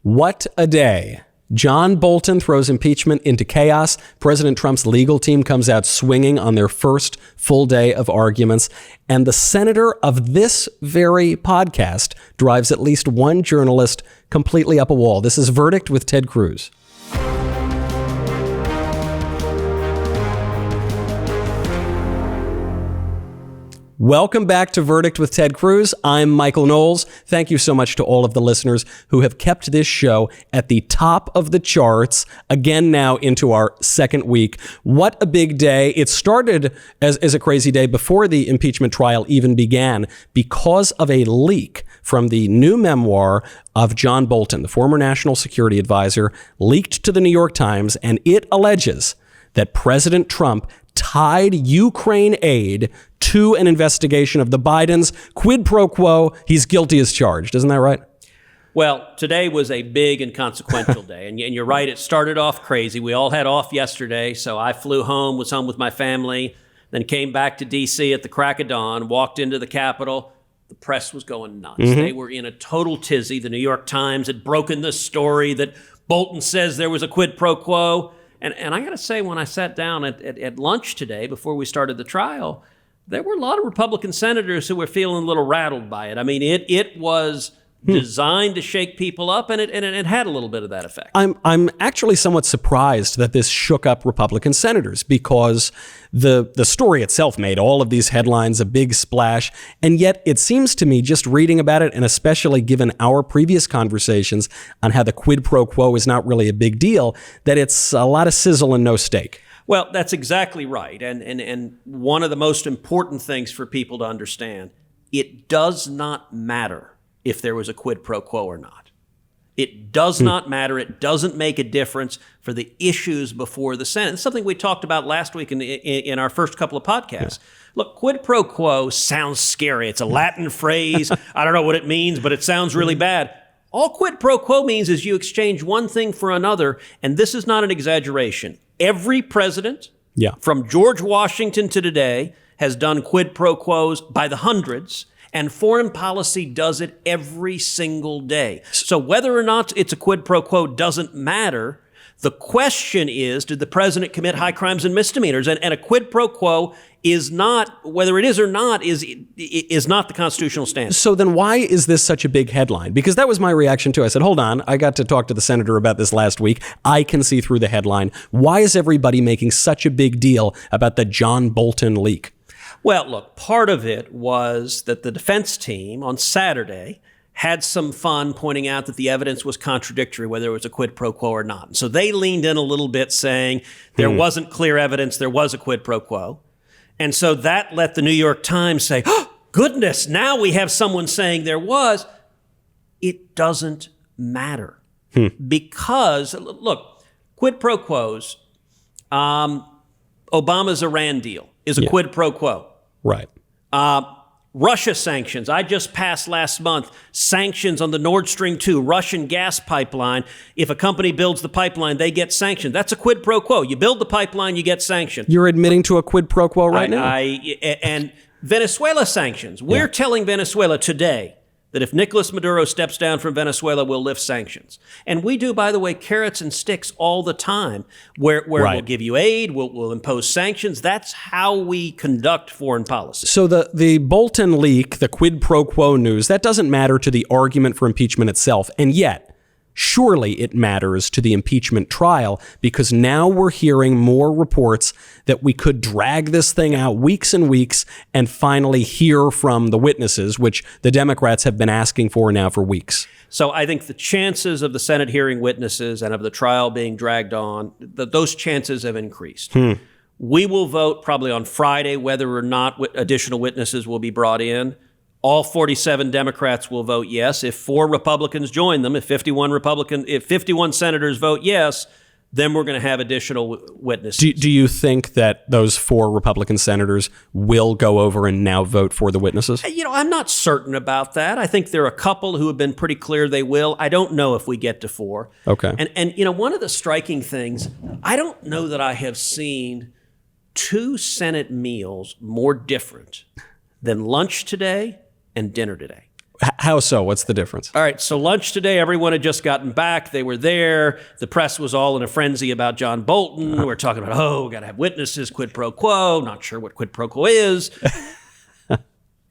What a day. John Bolton throws impeachment into chaos. President Trump's legal team comes out swinging on their first full day of arguments. And the senator of this very podcast drives at least one journalist completely up a wall. This is Verdict with Ted Cruz. Welcome back to Verdict with Ted Cruz. I'm Michael Knowles. Thank you so much to all of the listeners who have kept this show at the top of the charts, again now into our second week. What a big day. It started as a crazy day before the impeachment trial even began because of a leak from the new memoir of John Bolton, the former national security advisor, leaked to the New York Times, and it alleges that President Trump tied Ukraine aid to an investigation of the Bidens. Quid pro quo, he's guilty as charged. Isn't that right? Well, today was a big and consequential day. And you're right, it started off crazy. We all had off yesterday, so I flew home, was home with my family, then came back to D.C. at the crack of dawn, walked into the Capitol. The press was going nuts. They were in a total tizzy. The New York Times had broken the story that Bolton says there was a quid pro quo. And I got to say, when I sat down at lunch today before we started the trial, there were a lot of Republican senators who were feeling a little rattled by it. I mean, it was designed to shake people up, and it had a little bit of that effect. I'm actually somewhat surprised that this shook up Republican senators because the story itself made all of these headlines, a big splash, and yet it seems to me, just reading about it, and especially given our previous conversations on how the quid pro quo is not really a big deal, that it's a lot of sizzle and no steak. Well, that's exactly right. And one of the most important things for people to understand, it does not matter if there was a quid pro quo or not. It does not matter. It doesn't make a difference for the issues before the Senate. It's something we talked about last week in our first couple of podcasts. Look, quid pro quo sounds scary. It's a Latin phrase. I don't know what it means, but it sounds really bad. All quid pro quo means is you exchange one thing for another, and this is not an exaggeration. Every president, from George Washington to today, has done quid pro quos by the hundreds, and foreign policy does it every single day. So whether or not it's a quid pro quo doesn't matter. The question is, did the president commit high crimes and misdemeanors? And a quid pro quo is not, whether it is or not, is not the constitutional standard. So then why is this such a big headline? Because that was my reaction too. I said, hold on, I got to talk to the senator about this last week. I can see through the headline. Why is everybody making such a big deal about the John Bolton leak? Well, look, part of it was that the defense team on Saturday had some fun pointing out that the evidence was contradictory, whether it was a quid pro quo or not. So they leaned in a little bit saying there wasn't clear evidence there was a quid pro quo. And so that let the New York Times say, oh, goodness, now we have someone saying there was. It doesn't matter. Because, look, quid pro quos, Obama's Iran deal is a quid pro quo. Right. Russia sanctions. I just passed last month sanctions on the Nord Stream 2 Russian gas pipeline. If a company builds the pipeline, they get sanctioned. That's a quid pro quo. You build the pipeline, you get sanctioned. You're admitting to a quid pro quo right now? And Venezuela sanctions. We're telling Venezuela today that if Nicolas Maduro steps down from Venezuela, we'll lift sanctions. And we do, by the way, carrots and sticks all the time, where we'll give you aid, we'll impose sanctions. That's how we conduct foreign policy. So the Bolton leak, the quid pro quo news, that doesn't matter to the argument for impeachment itself. And yet, surely it matters to the impeachment trial, because now we're hearing more reports that we could drag this thing out weeks and weeks and finally hear from the witnesses, which the Democrats have been asking for now for weeks. So I think the chances of the Senate hearing witnesses and of the trial being dragged on, those chances have increased. We will vote probably on Friday whether or not additional witnesses will be brought in. All 47 Democrats will vote yes. If 4 Republicans join them, if 51 senators vote yes, then we're going to have additional witnesses. Do you think that those 4 Republican senators will go over and now vote for the witnesses? I'm not certain about that. I think there are a couple who have been pretty clear they will. I don't know if we get to 4. Okay. And one of the striking things, I don't know that I have seen 2 Senate meals more different than lunch today and dinner today. How so? What's the difference? All right, so lunch today, everyone had just gotten back. They were there. The press was all in a frenzy about John Bolton. We're talking about, we got to have witnesses, quid pro quo. Not sure what quid pro quo is.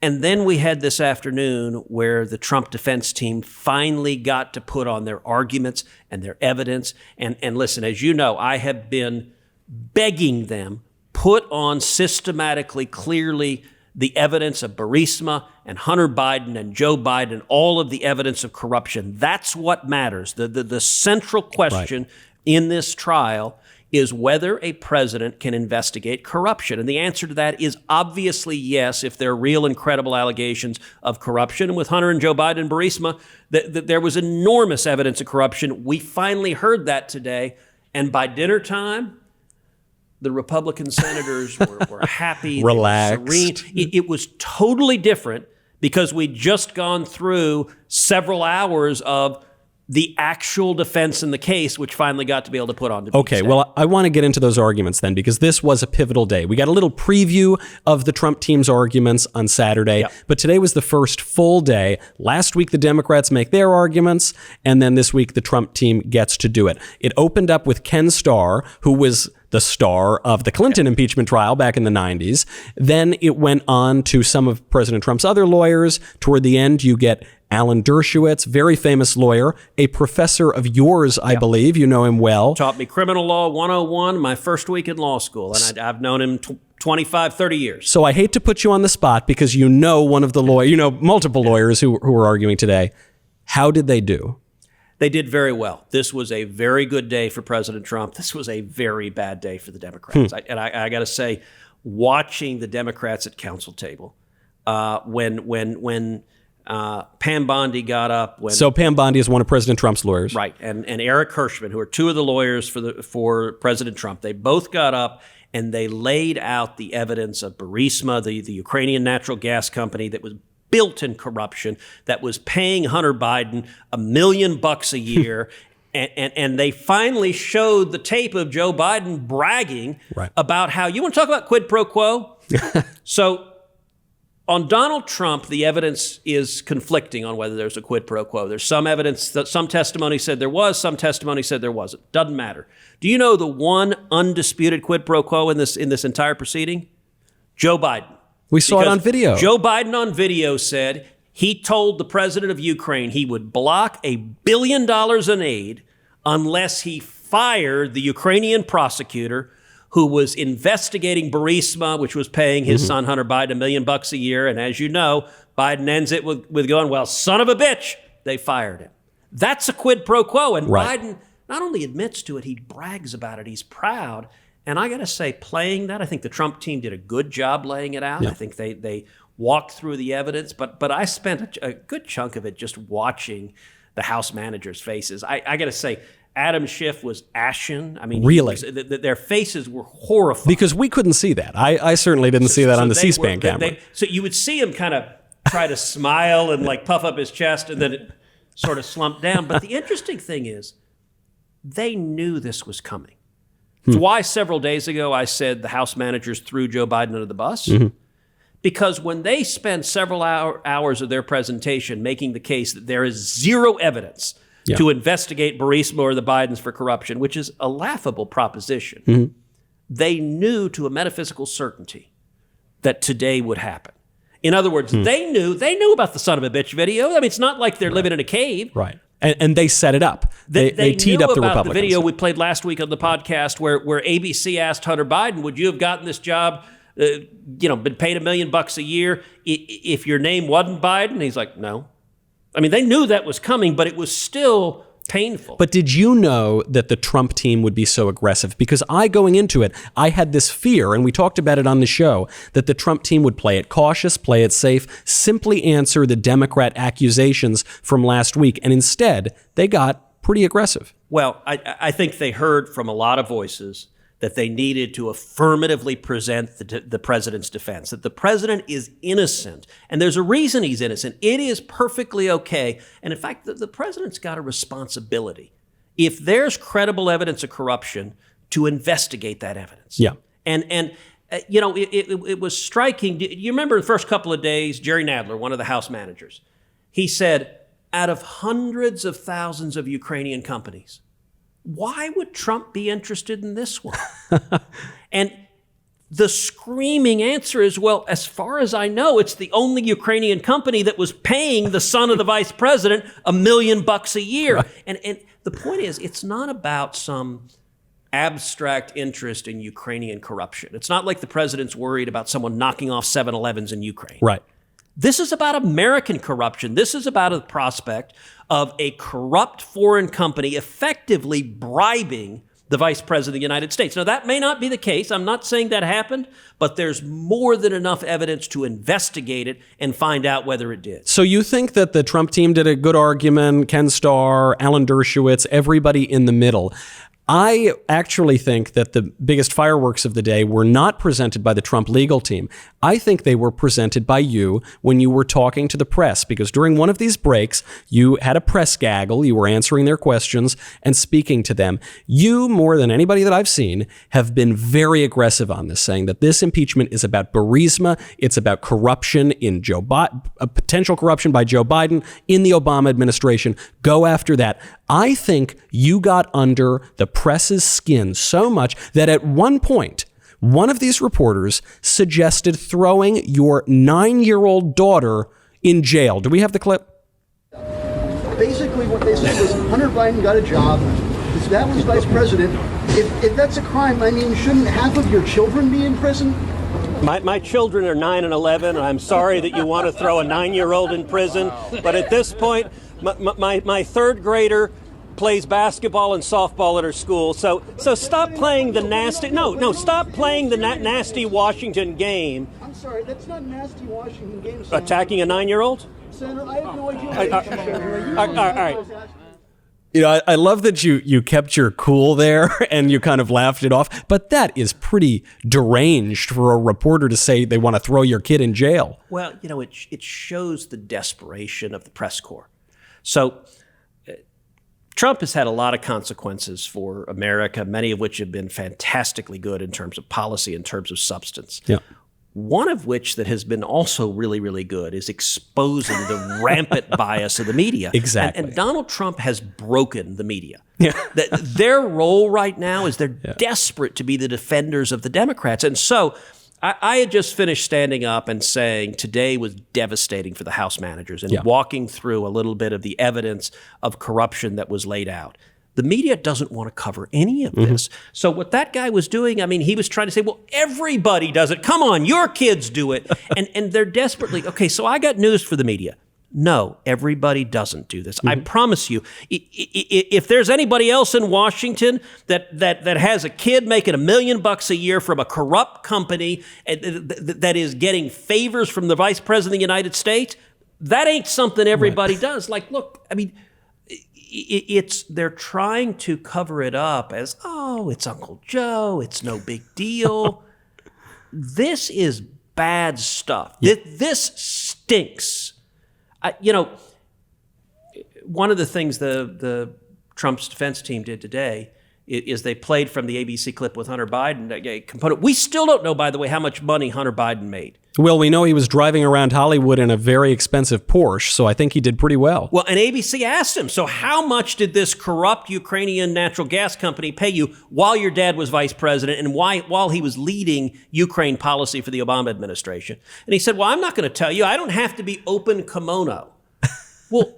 And then we had this afternoon where the Trump defense team finally got to put on their arguments and their evidence. And listen, as you know, I have been begging them, put on systematically, clearly, the evidence of Barisma and Hunter Biden and Joe Biden, all of the evidence of corruption. That's what matters. The central question in this trial is whether a president can investigate corruption. And the answer to that is obviously yes, if there are real and credible allegations of corruption. And with Hunter and Joe Biden and Barisma, there was enormous evidence of corruption. We finally heard that today. And by dinner time, the Republican senators were happy, relaxed. Serene. It was totally different because we'd just gone through several hours of the actual defense in the case, which finally got to be able to put on debate. Okay, well, I want to get into those arguments then, because this was a pivotal day. We got a little preview of the Trump team's arguments on Saturday, but today was the first full day. Last week, the Democrats make their arguments, and then this week, the Trump team gets to do it. It opened up with Ken Starr, who was the star of the Clinton impeachment trial back in the 90s. Then it went on to some of President Trump's other lawyers. Toward the end, you get Alan Dershowitz, very famous lawyer, a professor of yours, I believe. You know him well. Taught me criminal law 101 my first week in law school, and I've known him 25, 30 years. So I hate to put you on the spot because you know one of the lawyers, you know multiple lawyers who were arguing today. How did they do? They did very well. This was a very good day for President Trump. This was a very bad day for the Democrats. I got to say, watching the Democrats at council table, when Pam Bondi got up. So Pam Bondi is one of President Trump's lawyers. Right, and Eric Hirschman, who are two of the lawyers for President Trump, they both got up and they laid out the evidence of Barisma, the Ukrainian natural gas company that was built in corruption, that was paying Hunter Biden $1 million a year. And they finally showed the tape of Joe Biden bragging about how, you want to talk about quid pro quo? So on Donald Trump, the evidence is conflicting on whether there's a quid pro quo. There's some evidence that some testimony said there was, some testimony said there wasn't. Doesn't matter. Do you know the one undisputed quid pro quo in this entire proceeding? Joe Biden. We saw it on video. Joe Biden on video said he told the president of Ukraine he would block $1 billion in aid unless he fired the Ukrainian prosecutor who was investigating Barisma, which was paying his son Hunter Biden $1 million a year. And as you know, Biden ends it with going, well, son of a bitch, they fired him. That's a quid pro quo. And Biden not only admits to it, he brags about it. He's proud. And I got to say, playing that, I think the Trump team did a good job laying it out. I think they walked through the evidence. But I spent a good chunk of it just watching the House managers' faces. I got to say, Adam Schiff was ashen. I mean, really? Their faces were horrified. Because we couldn't see that. I certainly didn't see that on the C-SPAN camera. So you would see him kind of try to smile and like puff up his chest, and then it sort of slumped down. But the interesting thing is, they knew this was coming. It's why several days ago I said the House managers threw Joe Biden under the bus. Because when they spend several hours of their presentation making the case that there is zero evidence to investigate Barisma or the Bidens for corruption, which is a laughable proposition, they knew to a metaphysical certainty that today would happen. In other words, they knew about the son of a bitch video. I mean, it's not like they're living in a cave. Right. And they set it up. They teed up the Republicans. About the video we played last week on the podcast where ABC asked Hunter Biden, would you have gotten this job, been paid $1 million a year if your name wasn't Biden? He's like, no. I mean, they knew that was coming, but it was still painful. But did you know that the Trump team would be so aggressive? Because going into it, I had this fear, and we talked about it on the show, that the Trump team would play it cautious, play it safe, simply answer the Democrat accusations from last week. And instead, they got pretty aggressive. Well, I think they heard from a lot of voices that they needed to affirmatively present the president's defense, that the president is innocent, and there's a reason he's innocent. It is perfectly okay. And in fact, the president's got a responsibility, if there's credible evidence of corruption, to investigate that evidence. Yeah. And it was striking. You remember the first couple of days, Jerry Nadler, one of the House managers, He said, out of hundreds of thousands of Ukrainian companies, why would Trump be interested in this one? And the screaming answer is, well, as far as I know, it's the only Ukrainian company that was paying the son of the vice president $1 million a year. Right. And the point is, it's not about some abstract interest in Ukrainian corruption. It's not like the president's worried about someone knocking off 7-Elevens in Ukraine. Right. This is about American corruption. This is about the prospect of a corrupt foreign company effectively bribing the vice president of the United States. Now, that may not be the case. I'm not saying that happened, but there's more than enough evidence to investigate it and find out whether it did. So you think that the Trump team did a good argument, Ken Starr, Alan Dershowitz, everybody in the middle. I actually think that the biggest fireworks of the day were not presented by the Trump legal team. I think they were presented by you when you were talking to the press, because during one of these breaks, you had a press gaggle, you were answering their questions and speaking to them. You, more than anybody that I've seen, have been very aggressive on this, saying that this impeachment is about Barisma, it's about corruption in potential corruption by Joe Biden in the Obama administration. Go after that. I think you got under the press's skin so much that at one point, one of these reporters suggested throwing your 9-year-old daughter in jail. Do we have the clip? Basically, what they said was Hunter Biden got a job. His dad was vice president. If that's a crime, I mean, shouldn't half of your children be in prison? My children are 9 and 11. I'm sorry that you want to throw a 9-year-old in prison. But at this point, my third grader plays basketball and softball at her school. So stop playing the nasty. Stop playing the nasty Washington game. I'm sorry, that's not nasty Washington game. Senator. Attacking a 9-year-old? Senator, I have no idea. All right. You know, I love that you kept your cool there and you kind of laughed it off, but that is pretty deranged for a reporter to say they want to throw your kid in jail. Well, you know, it shows the desperation of the press corps. So Trump has had a lot of consequences for America, many of which have been fantastically good in terms of policy, in terms of substance. Yeah. One of which that has been also really, really good is exposing the rampant bias of the media. Exactly. And Donald Trump has broken the media. Yeah. Their role right now is they're desperate to be the defenders of the Democrats. And so I had just finished standing up and saying today was devastating for the House managers and walking through a little bit of the evidence of corruption that was laid out. The media doesn't want to cover any of this. So what that guy was doing, I mean, he was trying to say, well, everybody does it. Come on, your kids do it. And they're desperately, okay, so I got news for the media. No, everybody doesn't do this. I promise you, if there's anybody else in Washington that has a kid making $1 million a year from a corrupt company that is getting favors from the vice president of the United States, that ain't something everybody does. Like, look, I mean, they're trying to cover it up as, oh, it's Uncle Joe, it's no big deal. This is bad stuff. This stinks. You know, one of the things the Trump's defense team did today is they played from the ABC clip with Hunter Biden, a component. We still don't know, by the way, how much money Hunter Biden made. Well, we know he was driving around Hollywood in a very expensive Porsche, so I think he did pretty well. Well, and ABC asked him, so how much did this corrupt Ukrainian natural gas company pay you while your dad was vice president and while he was leading Ukraine policy for the Obama administration? And he said, well, I'm not going to tell you. I don't have to be open kimono. Well,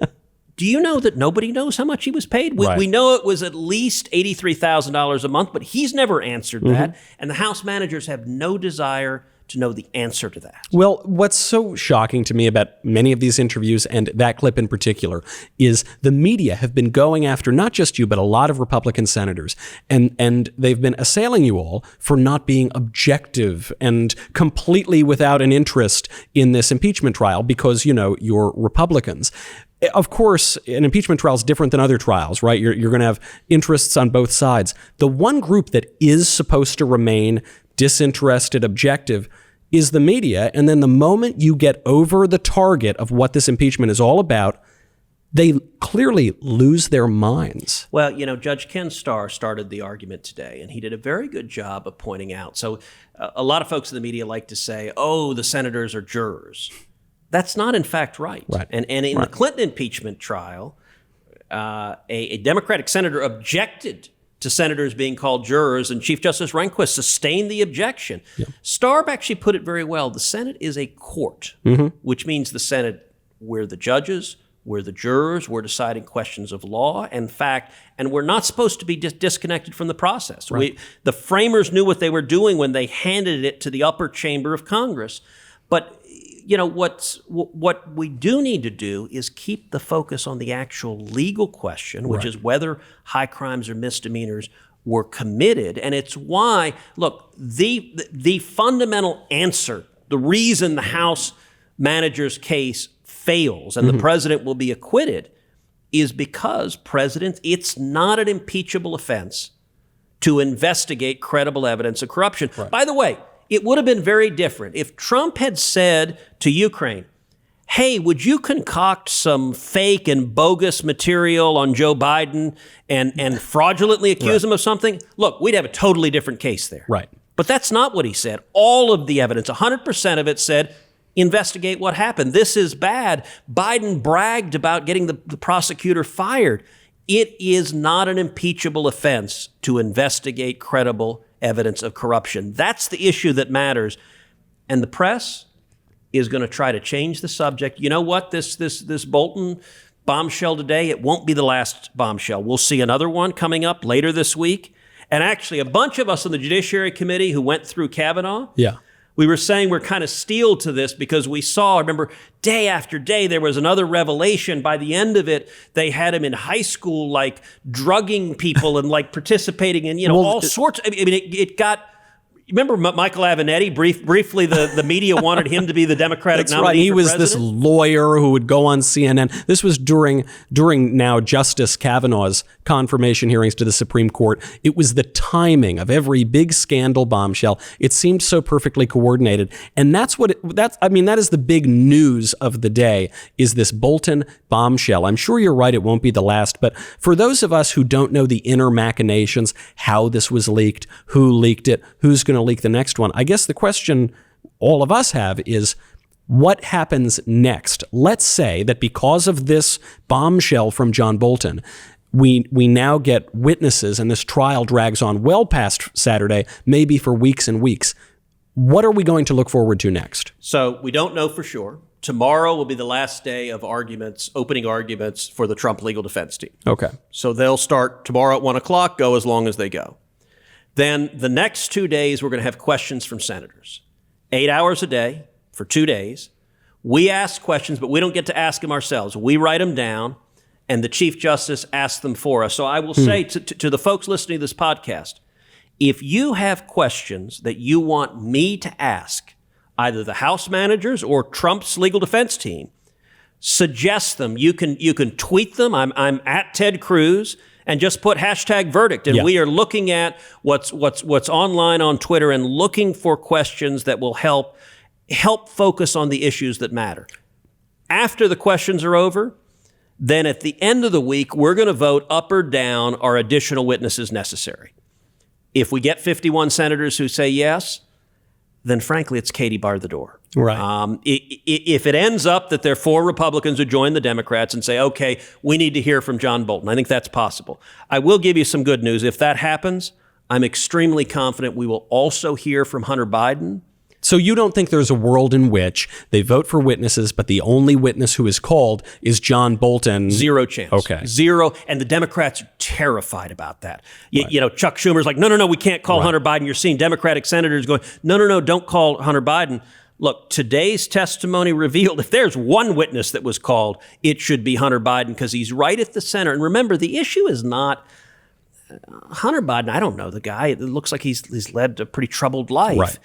do you know that nobody knows how much he was paid? We know it was at least $83,000 a month, but he's never answered that. And the House managers have no desire to know the answer to that. Well, what's so shocking to me about many of these interviews and that clip in particular is the media have been going after not just you, but a lot of Republican senators. And they've been assailing you all for not being objective and completely without an interest in this impeachment trial because, you know, you're Republicans. Of course, an impeachment trial is different than other trials, right? You're going to have interests on both sides. The one group that is supposed to remain disinterested, objective, is the media. And then the moment you get over the target of what this impeachment is all about, they clearly lose their minds. Well, you know, Judge Ken Starr started the argument today, and he did a very good job of pointing out. So a lot of folks in the media like to say, oh, the senators are jurors. That's not, in fact, right. And in the Clinton impeachment trial, a Democratic senator objected to senators being called jurors, and Chief Justice Rehnquist sustained the objection. Starb actually put it very well. The Senate is a court, which means the Senate, we're the judges, we're the jurors, we're deciding questions of law and fact, and we're not supposed to be disconnected from the process. The framers knew what they were doing when they handed it to the upper chamber of Congress. But what we do need to do is keep the focus on the actual legal question, which is whether high crimes or misdemeanors were committed. And it's why, look, the fundamental answer, the reason the House manager's case fails and the president will be acquitted is because it's not an impeachable offense to investigate credible evidence of corruption. By the way, it would have been very different if Trump had said to Ukraine, hey, would you concoct some fake and bogus material on Joe Biden and fraudulently accuse him of something? Look, we'd have a totally different case there. But that's not what he said. All of the evidence, 100% of it said, investigate what happened. This is bad. Biden bragged about getting the prosecutor fired. It is not an impeachable offense to investigate credible evidence of corruption. That's the issue that matters. And the press is going to try to change the subject. You know what? This Bolton bombshell today, it won't be the last bombshell. We'll see another one coming up later this week. And actually, a bunch of us on the Judiciary Committee who went through Kavanaugh, we were saying we're kind of steeled to this because we saw, remember, day after day, there was another revelation. By the end of it, they had him in high school, like drugging people and like participating in, all sorts. I mean, it got, remember Michael Avenatti? Briefly, the media wanted him to be the Democratic nominee. That's right. He was president. this lawyer who would go on CNN. This was during now Justice Kavanaugh's confirmation hearings to the Supreme Court. It was the timing of every big scandal bombshell. It seemed so perfectly coordinated. And that is the big news of the day, is this Bolton bombshell. I'm sure you're right, it won't be the last. But for those of us who don't know the inner machinations, how this was leaked, who leaked it, who's going to leak the next one, I guess the question all of us have is, what happens next? Let's say that because of this bombshell from John Bolton, we now get witnesses and this trial drags on well past Saturday, maybe for weeks and weeks. What are we going to look forward to next? So we don't know for sure. Tomorrow will be the last day of opening arguments for the Trump legal defense team. Okay. So they'll start tomorrow at 1 o'clock, go as long as they go. Then the next 2 days, we're going to have questions from senators. 8 hours a day for 2 days. We ask questions, but we don't get to ask them ourselves. We write them down, and the Chief Justice asks them for us. So I will say to the folks listening to this podcast, if you have questions that you want me to ask either the House managers or Trump's legal defense team, suggest them. You can tweet them. I'm at Ted Cruz. And just put #verdict. And we are looking at what's online on Twitter and looking for questions that will help focus on the issues that matter. After the questions are over, then at the end of the week, we're going to vote up or down are additional witnesses necessary. If we get 51 senators who say yes, then frankly, it's Katie barred the door. Right. If it ends up that there are 4 Republicans who join the Democrats and say, okay, we need to hear from John Bolton, I think that's possible. I will give you some good news. If that happens, I'm extremely confident we will also hear from Hunter Biden. So you don't think there's a world in which they vote for witnesses, but the only witness who is called is John Bolton? Zero chance. Okay. Zero. And the Democrats are terrified about that. Chuck Schumer's like, no, we can't call Hunter Biden. You're seeing Democratic senators going, no, don't call Hunter Biden. Look, today's testimony revealed if there's one witness that was called, it should be Hunter Biden because he's right at the center. And remember, the issue is not Hunter Biden. I don't know the guy. It looks like he's led a pretty troubled life. Right.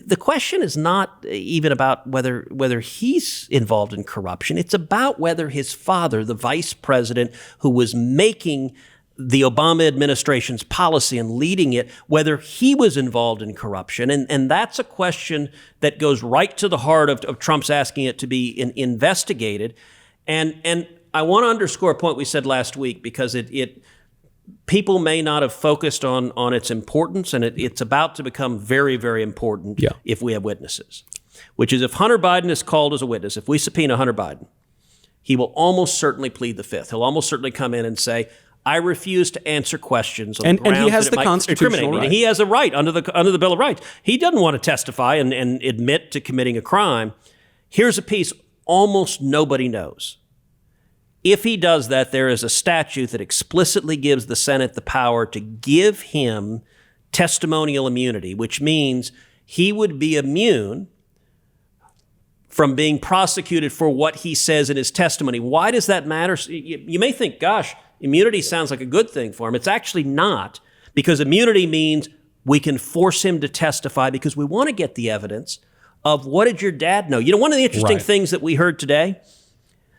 The question is not even about whether he's involved in corruption. It's about whether his father, the vice president who was making the Obama administration's policy and leading it, whether he was involved in corruption. And that's a question that goes right to the heart of Trump's asking it to be investigated. And I want to underscore a point we said last week because people may not have focused on its importance, and it's about to become very, very important if we have witnesses. which is if Hunter Biden is called as a witness, if we subpoena Hunter Biden, he will almost certainly plead the fifth. He'll almost certainly come in and say, I refuse to answer questions on the grounds and he has that it the might constitutional incriminate me. right. And he has a right under the Bill of Rights. He doesn't want to testify and admit to committing a crime. Here's a piece almost nobody knows. If he does that, there is a statute that explicitly gives the Senate the power to give him testimonial immunity, which means he would be immune from being prosecuted for what he says in his testimony. Why does that matter? You may think, gosh, immunity sounds like a good thing for him. It's actually not, because immunity means we can force him to testify because we want to get the evidence of what did your dad know. You know, one of the interesting things that we heard today,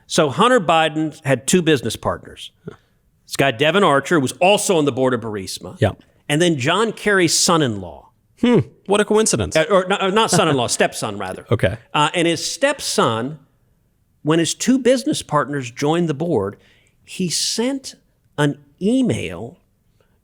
so Hunter Biden had two business partners. This guy, Devin Archer, was also on the board of Barisma. Yeah. And then John Kerry's son-in-law. What a coincidence. Or not son-in-law, stepson, rather. Okay. And his stepson, when his two business partners joined the board, he sent an email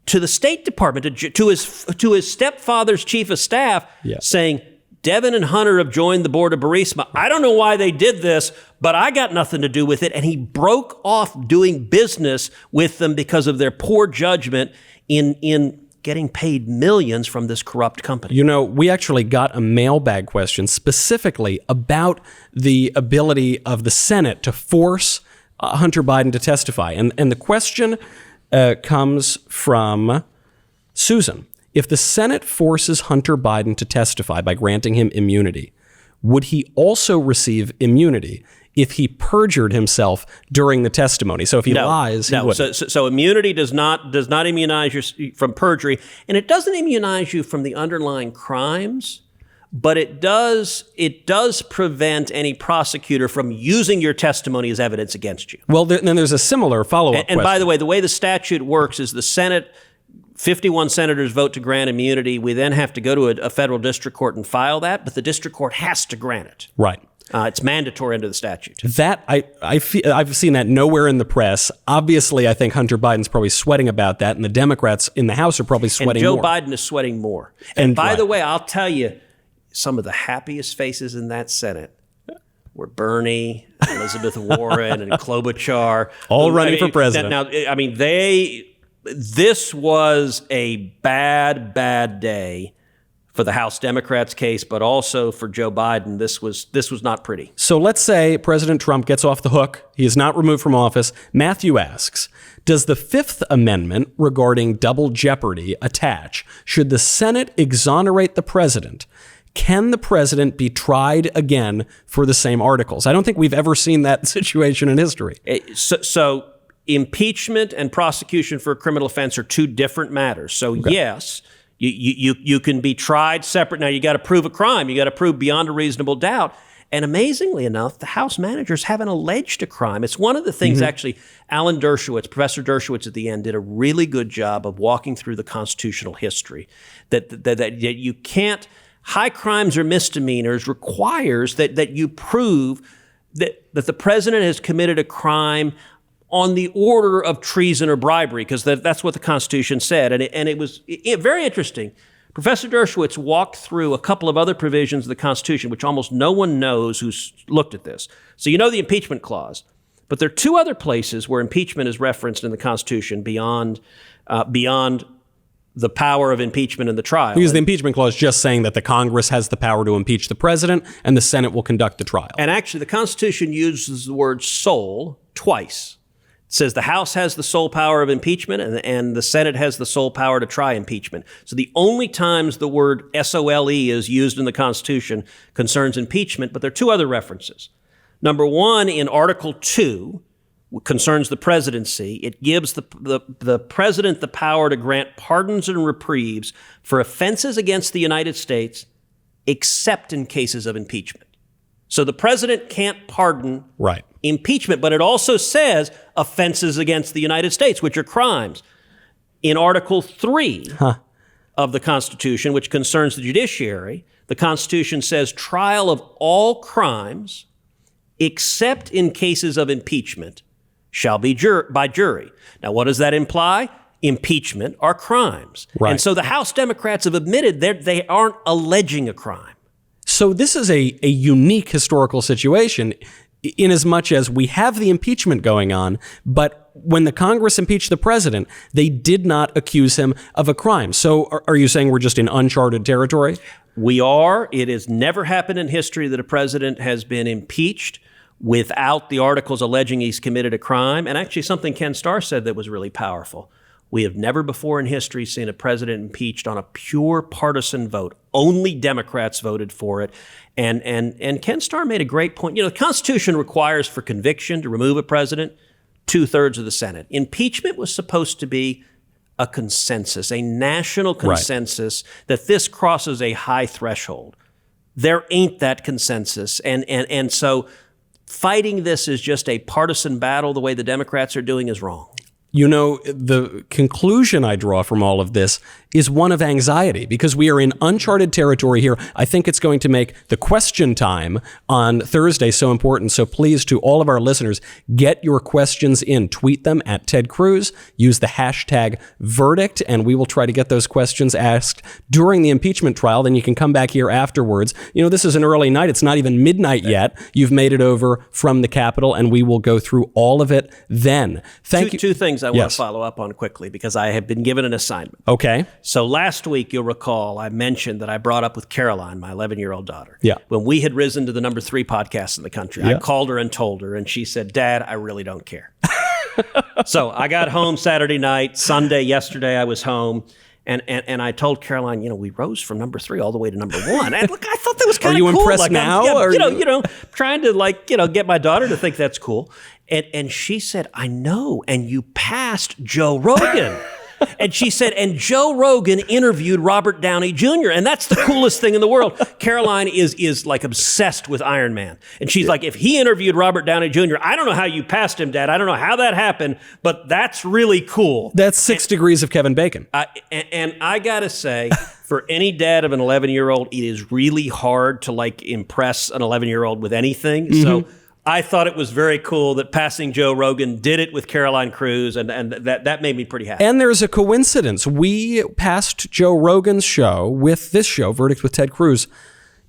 to the State Department, to his stepfather's chief of staff, saying, Devin and Hunter have joined the board of Barisma. I don't know why they did this, but I got nothing to do with it. And he broke off doing business with them because of their poor judgment in getting paid millions from this corrupt company. You know, we actually got a mailbag question specifically about the ability of the Senate to force Hunter Biden to testify. And the question comes from Susan. If the Senate forces Hunter Biden to testify by granting him immunity, would he also receive immunity if he perjured himself during the testimony? So if he lies, he wouldn't. So immunity does not immunize you from perjury, and it doesn't immunize you from the underlying crimes, but it does prevent any prosecutor from using your testimony as evidence against you. Well, then there's a similar follow-up And question. by the way, the way the statute works is the Senate, 51 senators vote to grant immunity. We then have to go to a federal district court and file that, but the district court has to grant it. Right. It's mandatory under the statute. That I've seen that nowhere in the press. Obviously, I think Hunter Biden's probably sweating about that, and the Democrats in the House are probably sweating more. more. Joe Biden is sweating more. And by the way, I'll tell you, some of the happiest faces in that Senate were Bernie, Elizabeth Warren, and Klobuchar, all running for president. Now, I mean, this was a bad day for the House Democrats' case, but also for Joe Biden. This was not pretty. So let's say President Trump gets off the hook. He is not removed from office. Matthew asks, does the Fifth Amendment regarding double jeopardy attach? Should the Senate exonerate the president? Can the president be tried again for the same articles? I don't think we've ever seen that situation in history. So impeachment and prosecution for a criminal offense are two different matters. So yes, you can be tried separate. Now you got to prove a crime. You got to prove beyond a reasonable doubt. And amazingly enough, the House managers haven't alleged a crime. It's one of the things actually, Alan Dershowitz, Professor Dershowitz at the end did a really good job of walking through the constitutional history that you can't, high crimes or misdemeanors requires that you prove that the president has committed a crime on the order of treason or bribery, because that's what the Constitution said. And it was very interesting. Professor Dershowitz walked through a couple of other provisions of the Constitution, which almost no one knows who's looked at this. So you know the impeachment clause, but there are two other places where impeachment is referenced in the Constitution beyond the power of impeachment in the trial. Because the impeachment clause just saying that the Congress has the power to impeach the president and the Senate will conduct the trial. And actually, the Constitution uses the word sole twice. It says the House has the sole power of impeachment and the Senate has the sole power to try impeachment. So the only times the word SOLE is used in the Constitution concerns impeachment, but there are two other references. Number one, in Article 2, concerns the presidency. It gives the president the power to grant pardons and reprieves for offenses against the United States, except in cases of impeachment. So the president can't pardon impeachment, but it also says offenses against the United States, which are crimes. In Article 3 of the Constitution, which concerns the judiciary, the Constitution says trial of all crimes, except in cases of impeachment, shall be by jury. Now, what does that imply? Impeachment are crimes. And so the House Democrats have admitted they aren't alleging a crime. So this is a unique historical situation in as much as we have the impeachment going on, but when the Congress impeached the president, they did not accuse him of a crime. So are you saying we're just in uncharted territory? We are. It has never happened in history that a president has been impeached without the articles alleging he's committed a crime. And actually something Ken Starr said that was really powerful. We have never before in history seen a president impeached on a pure partisan vote. Only Democrats voted for it. And Ken Starr made a great point. You know, the Constitution requires for conviction to remove a president 2/3 of the Senate. Impeachment was supposed to be a consensus, a national consensus that this crosses a high threshold. There ain't that consensus. And so fighting this is just a partisan battle the way the Democrats are doing is wrong. You know, the conclusion I draw from all of this is one of anxiety because we are in uncharted territory here. I think it's going to make the question time on Thursday so important. So please, to all of our listeners, get your questions in. Tweet them at Ted Cruz. Use the hashtag verdict, and we will try to get those questions asked during the impeachment trial. Then you can come back here afterwards. You know, this is an early night. It's not even midnight yet. You've made it over from the Capitol, and we will go through all of it then. Thank you. Two things I want to follow up on quickly because I have been given an assignment. Okay. So last week, you'll recall, I mentioned that I brought up with Caroline, my 11-year-old daughter. Yeah. When we had risen to the number 3 podcast in the country, I called her and told her, and she said, "Dad, I really don't care." So I got home Saturday night. Sunday, yesterday, I was home. And I told Caroline, you know, we rose from number 3 all the way to number 1. And look, I thought that was kind of cool. Are you impressed like, now? You know, trying to get my daughter to think that's cool. And she said, "I know. And you passed Joe Rogan." And she said, "And Joe Rogan interviewed Robert Downey Jr. And that's the coolest thing in the world." Caroline is like obsessed with Iron Man. And she's like, "If he interviewed Robert Downey Jr., I don't know how you passed him, Dad. I don't know how that happened, but that's really cool." That's 6 degrees of Kevin Bacon. And I got to say, for any dad of an 11-year-old, it is really hard to like impress an 11-year-old with anything. Mm-hmm. So I thought it was very cool that passing Joe Rogan did it with Caroline Cruz, and that made me pretty happy. And there's a coincidence. We passed Joe Rogan's show with this show, Verdict with Ted Cruz,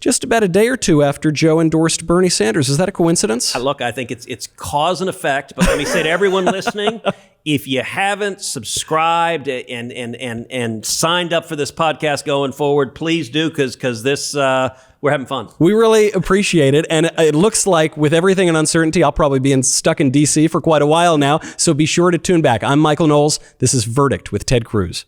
just about a day or two after Joe endorsed Bernie Sanders. Is that a coincidence? Look, I think it's cause and effect, but let me say to everyone listening, if you haven't subscribed and signed up for this podcast going forward, please do, because this we're having fun. We really appreciate it, and it looks like with everything in uncertainty, I'll probably be stuck in D.C. for quite a while now, so be sure to tune back. I'm Michael Knowles. This is Verdict with Ted Cruz.